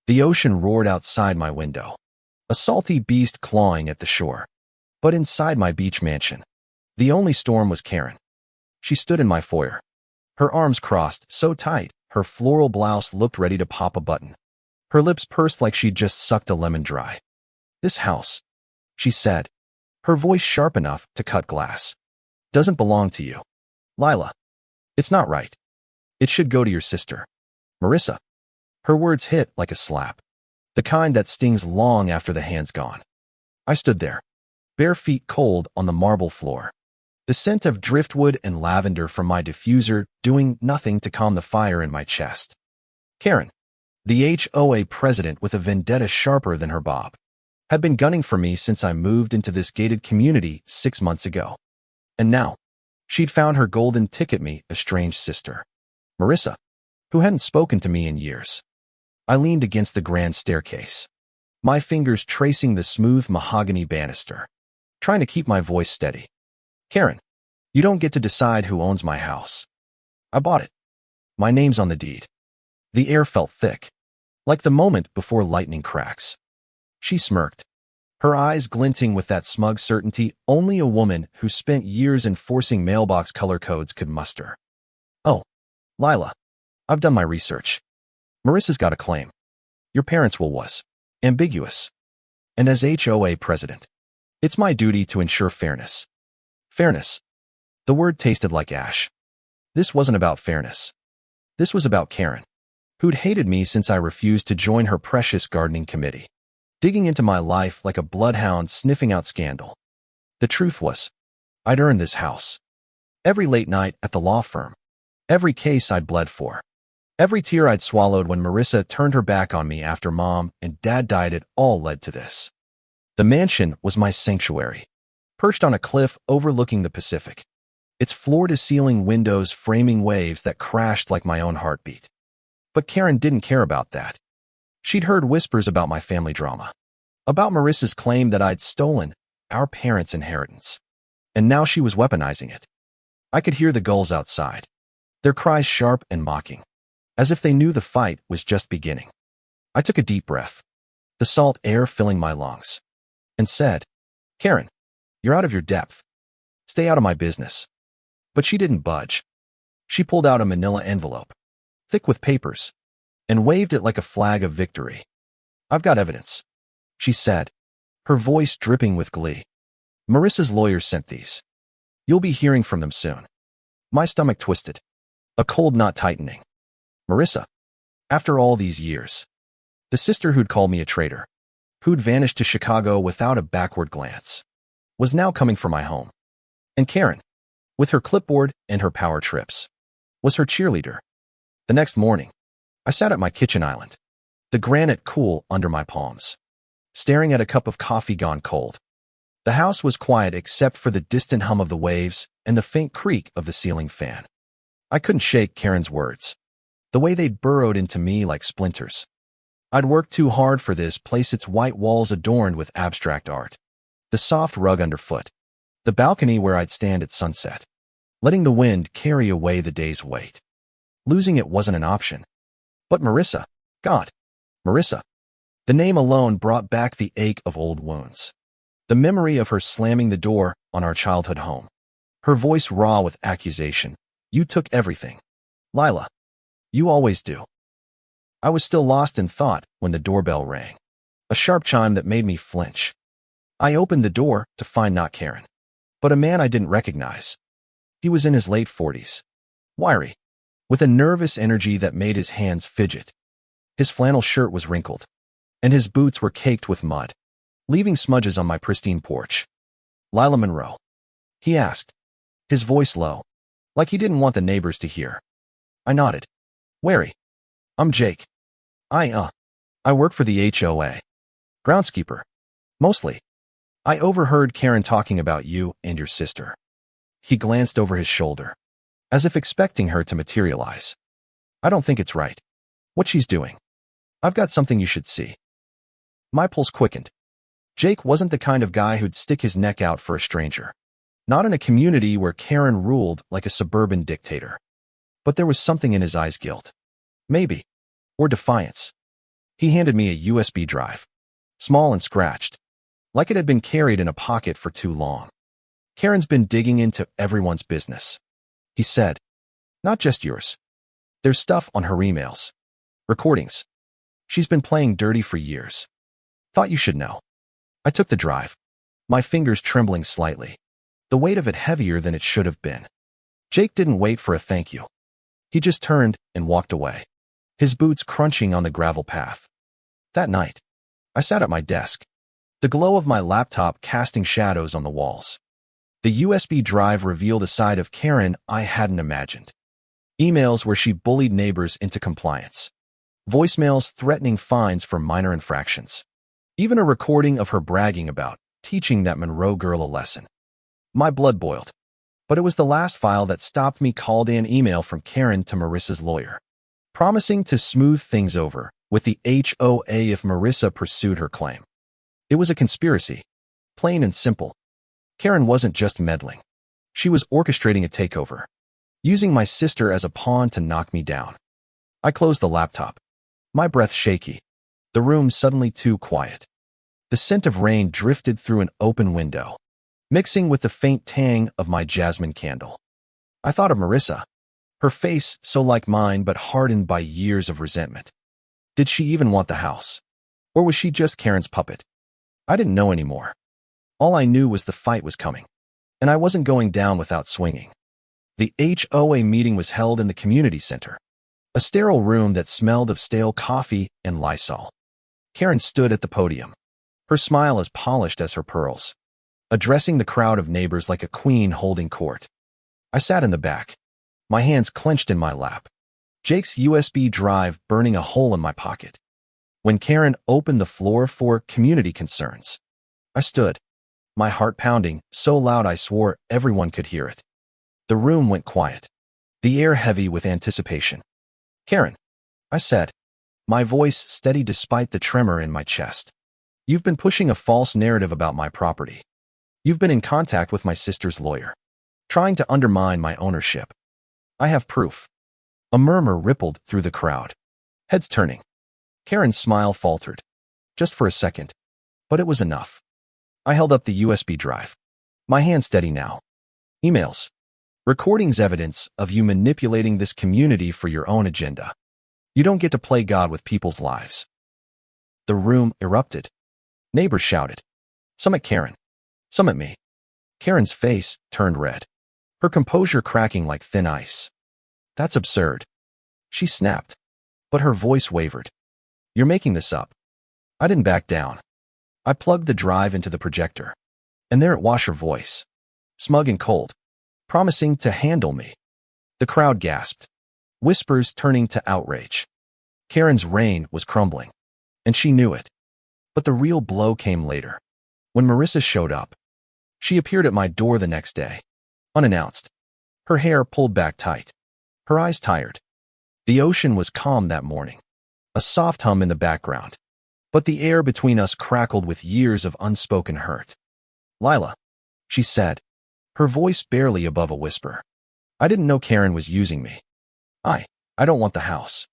The ocean roared outside my window, a salty beast clawing at the shore. But inside my beach mansion, the only storm was Karen. She stood in my foyer, her arms crossed so tight, her floral blouse looked ready to pop a button. Her lips pursed like she'd just sucked a lemon dry. "This house," she said, her voice sharp enough to cut glass, "doesn't belong to you, Lila. It's not right. It should go to your sister, Marissa." Her words hit like a slap, the kind that stings long after the hand's gone. I stood there, bare feet cold on the marble floor, the scent of driftwood and lavender from my diffuser doing nothing to calm the fire in my chest. Karen, the HOA president with a vendetta sharper than her bob, had been gunning for me since I moved into this gated community 6 months ago. And now, she'd found her golden ticket me estranged sister, Marissa, who hadn't spoken to me in years. I leaned against the grand staircase, my fingers tracing the smooth mahogany banister, trying to keep my voice steady. "Karen, you don't get to decide who owns my house. I bought it. My name's on the deed." The air felt thick, like the moment before lightning cracks. She smirked, her eyes glinting with that smug certainty only a woman who spent years enforcing mailbox color codes could muster. "Oh, Lila, I've done my research. Marissa's got a claim. Your parents' will was ambiguous. And as HOA president, it's my duty to ensure fairness." Fairness. The word tasted like ash. This wasn't about fairness. This was about Karen, who'd hated me since I refused to join her precious gardening committee, digging into my life like a bloodhound sniffing out scandal. The truth was, I'd earned this house. Every late night at the law firm, every case I'd bled for, every tear I'd swallowed when Marissa turned her back on me after Mom and Dad died, it all led to this. The mansion was my sanctuary, perched on a cliff overlooking the Pacific, its floor-to-ceiling windows framing waves that crashed like my own heartbeat. But Karen didn't care about that. She'd heard whispers about my family drama, about Marissa's claim that I'd stolen our parents' inheritance, and now she was weaponizing it. I could hear the gulls outside, their cries sharp and mocking, as if they knew the fight was just beginning. I took a deep breath, the salt air filling my lungs, and said, "Karen, you're out of your depth. Stay out of my business." But she didn't budge. She pulled out a manila envelope, thick with papers, and waved it like a flag of victory. "I've got evidence," she said, her voice dripping with glee. "Marissa's lawyers sent these. You'll be hearing from them soon." My stomach twisted, a cold knot tightening. Marissa, after all these years, the sister who'd called me a traitor, who'd vanished to Chicago without a backward glance, was now coming for my home. And Karen, with her clipboard and her power trips, was her cheerleader. The next morning, I sat at my kitchen island, the granite cool under my palms, staring at a cup of coffee gone cold. The house was quiet except for the distant hum of the waves and the faint creak of the ceiling fan. I couldn't shake Karen's words, the way they'd burrowed into me like splinters. I'd worked too hard for this place, its white walls adorned with abstract art, the soft rug underfoot, the balcony where I'd stand at sunset, letting the wind carry away the day's weight. Losing it wasn't an option. But Marissa, God, Marissa. The name alone brought back the ache of old wounds. The memory of her slamming the door on our childhood home, her voice raw with accusation. "You took everything, Lila. You always do." I was still lost in thought when the doorbell rang, a sharp chime that made me flinch. I opened the door to find not Karen, but a man I didn't recognize. He was in his late 40s, wiry, with a nervous energy that made his hands fidget. His flannel shirt was wrinkled, and his boots were caked with mud, leaving smudges on my pristine porch. "Lila Monroe?" he asked, his voice low, like he didn't want the neighbors to hear. I nodded, wary. "I'm Jake. I work for the HOA. Groundskeeper. Mostly. I overheard Karen talking about you and your sister." He glanced over his shoulder, as if expecting her to materialize. "I don't think it's right, what she's doing. I've got something you should see." My pulse quickened. Jake wasn't the kind of guy who'd stick his neck out for a stranger. Not in a community where Karen ruled like a suburban dictator. But there was something in his eyes, guilt. Maybe. Or defiance. He handed me a USB drive, small and scratched, like it had been carried in a pocket for too long. Karen's been digging into everyone's business, he said. Not just yours. There's stuff on her emails. Recordings. She's been playing dirty for years. Thought you should know. I took the drive, my fingers trembling slightly, the weight of it heavier than it should have been. Jake didn't wait for a thank you. He just turned and walked away, his boots crunching on the gravel path. That night, I sat at my desk, the glow of my laptop casting shadows on the walls. The USB drive revealed a side of Karen I hadn't imagined. Emails where she bullied neighbors into compliance. Voicemails threatening fines for minor infractions. Even a recording of her bragging about teaching that Monroe girl a lesson. My blood boiled. But it was the last file that stopped me. Called an email from Karen to Marissa's lawyer, promising to smooth things over with the HOA if Marissa pursued her claim. It was a conspiracy, plain and simple. Karen wasn't just meddling. She was orchestrating a takeover, using my sister as a pawn to knock me down. I closed the laptop, my breath shaky, the room suddenly too quiet. The scent of rain drifted through an open window, mixing with the faint tang of my jasmine candle. I thought of Marissa, her face so like mine but hardened by years of resentment. Did she even want the house? Or was she just Karen's puppet? I didn't know anymore. All I knew was the fight was coming, and I wasn't going down without swinging. The HOA meeting was held in the community center, a sterile room that smelled of stale coffee and Lysol. Karen stood at the podium, her smile as polished as her pearls, addressing the crowd of neighbors like a queen holding court. I sat in the back, my hands clenched in my lap, Jake's USB drive burning a hole in my pocket. When Karen opened the floor for community concerns, I stood, my heart pounding so loud I swore everyone could hear it. The room went quiet, the air heavy with anticipation. Karen, I said, my voice steady despite the tremor in my chest. You've been pushing a false narrative about my property. You've been in contact with my sister's lawyer, trying to undermine my ownership. I have proof. A murmur rippled through the crowd, heads turning. Karen's smile faltered, just for a second, but it was enough. I held up the USB drive, my hand steady now. Emails. Recordings evidence of you manipulating this community for your own agenda. You don't get to play God with people's lives. The room erupted. Neighbors shouted. Some at Karen. Some at me. Karen's face turned red, her composure cracking like thin ice. That's absurd. She snapped, but her voice wavered. You're making this up. I didn't back down. I plugged the drive into the projector, and there it was, her voice, smug and cold, promising to handle me. The crowd gasped, whispers turning to outrage. Karen's reign was crumbling, and she knew it. But the real blow came later. When Marissa showed up, she appeared at my door the next day, unannounced, her hair pulled back tight, her eyes tired. The ocean was calm that morning, a soft hum in the background, but the air between us crackled with years of unspoken hurt. Lila, she said, her voice barely above a whisper. I didn't know Karen was using me. I don't want the house.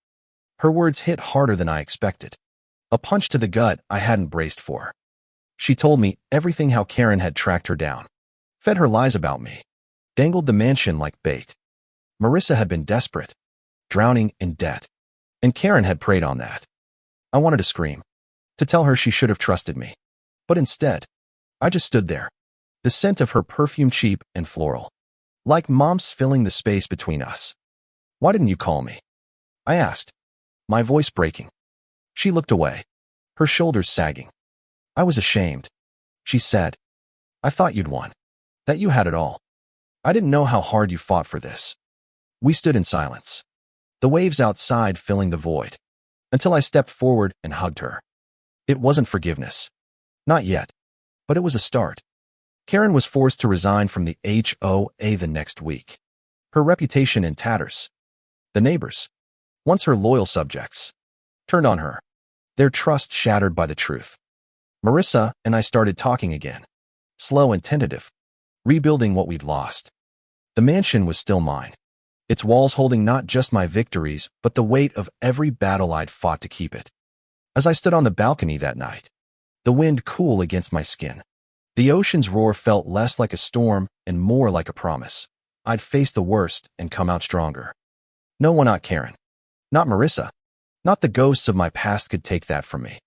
Her words hit harder than I expected, a punch to the gut I hadn't braced for. She told me everything, how Karen had tracked her down, fed her lies about me, dangled the mansion like bait. Marissa had been desperate, drowning in debt, and Karen had preyed on that. I wanted to scream, to tell her she should have trusted me. But instead, I just stood there, the scent of her perfume cheap and floral, like mom's filling the space between us. Why didn't you call me? I asked, my voice breaking. She looked away, her shoulders sagging. I was ashamed. She said, I thought you'd won, that you had it all. I didn't know how hard you fought for this. We stood in silence, the waves outside filling the void, until I stepped forward and hugged her. It wasn't forgiveness. Not yet. But it was a start. Karen was forced to resign from the HOA the next week, her reputation in tatters. The neighbors, once her loyal subjects, turned on her, their trust shattered by the truth. Marissa and I started talking again, slow and tentative, rebuilding what we'd lost. The mansion was still mine, its walls holding not just my victories, but the weight of every battle I'd fought to keep it. As I stood on the balcony that night, the wind cool against my skin, the ocean's roar felt less like a storm and more like a promise. I'd face the worst and come out stronger. No one, not Karen, not Marissa, not the ghosts of my past could take that from me.